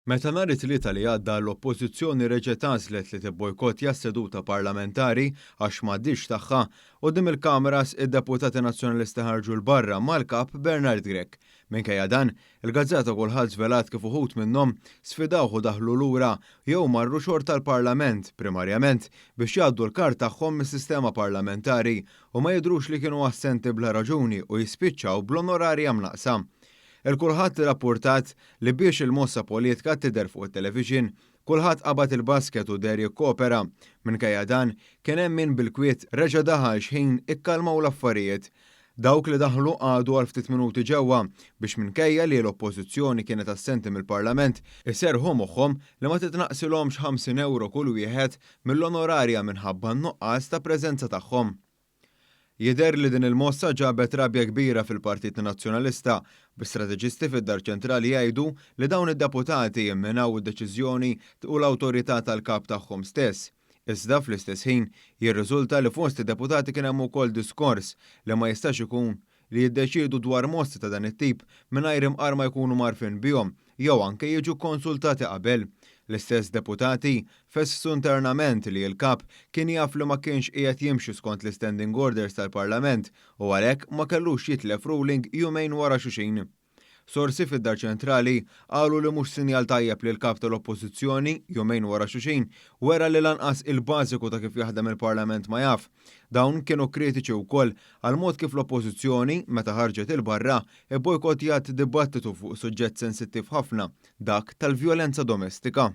Meta nhar it-tlieta li għadda l-Oppożizzjoni reġgħet għażlet li tibbojkottja s-seduta parlamentari għax m'għaddix tagħha, quddiem il-Kameras id-Deputati Nazzjonalisti ħarġu l-barra mal-kap Bernard Grech. Minkejja dan, il-Gazzetta kulħadd żvelat kif uħud minnhom sfidawh u daħlu lura jew marru xorta tal-Parlament primarjament biex jgħaddu l-kart tagħhom mis-sistema parlamentari u ma jidhrux li kienu assenti bla raġuni u jispiċċaw bl-onorarja mnaqsa. Il-kulħadd irrappurtat li biex il-mossa politika tidher fuq it-television, kulħadd qabad il-basket u der jikkopera. Minkejja dan kien hemm min bil-kwiet reġa' daħal x'ħin ikkalmaw l-affarijiet. Dawk li daħlu għadu għal ftit minuti ġewwa biex minkejja li l-Oppożizzjoni kienet assenti mill-Parlament iserħu moħħhom li ma titnaqsilhomx 50 euro kull wieħed mill-onorarja minħabba n-nuqqas ta' preżenza tagħhom. Jidher li din il-mossa ġabet rabja kbira fil-Partit Nazzjonalista, bi-strateġisti fid-Dar Ċentrali jgħidu li dawn id-deputati jimminaw id-deċiżjoni u l-awtorità tal-kap tagħhom stess. Iżda fl-istess ħin jirriżulta li fost id-deputati kien hemm ukoll diskors li ma jistax ikun li jiddeċiedu dwar mossi ta' dan it-tip mingħajr imqar ma jkunu marfin bihom jew anke jiġu konsultati qabel. L-istess deputati fessu internament li l-kap kien jaf li ma kienx qiegħed jimxi skont l-standing orders tal-Parlament u għalhekk ma kellux jitlef ruling jumejn wara xulxin. Sorsi fid-Dar Ċentrali qalu li mhux sinjal tajjeb li l-kap tal-Oppożizzjoni jumejn wara xulxin wera li lanqas il-bażiku ta' kif jaħdem il-Parlament ma jaf. Dawn kienu kritiċi wkoll għal mod kif l-Oppożizzjoni meta ħarġet il-barra ibbojkottjat dibattitu fuq suġġett sensittiv ħafna, dak tal-vjolenza domestika.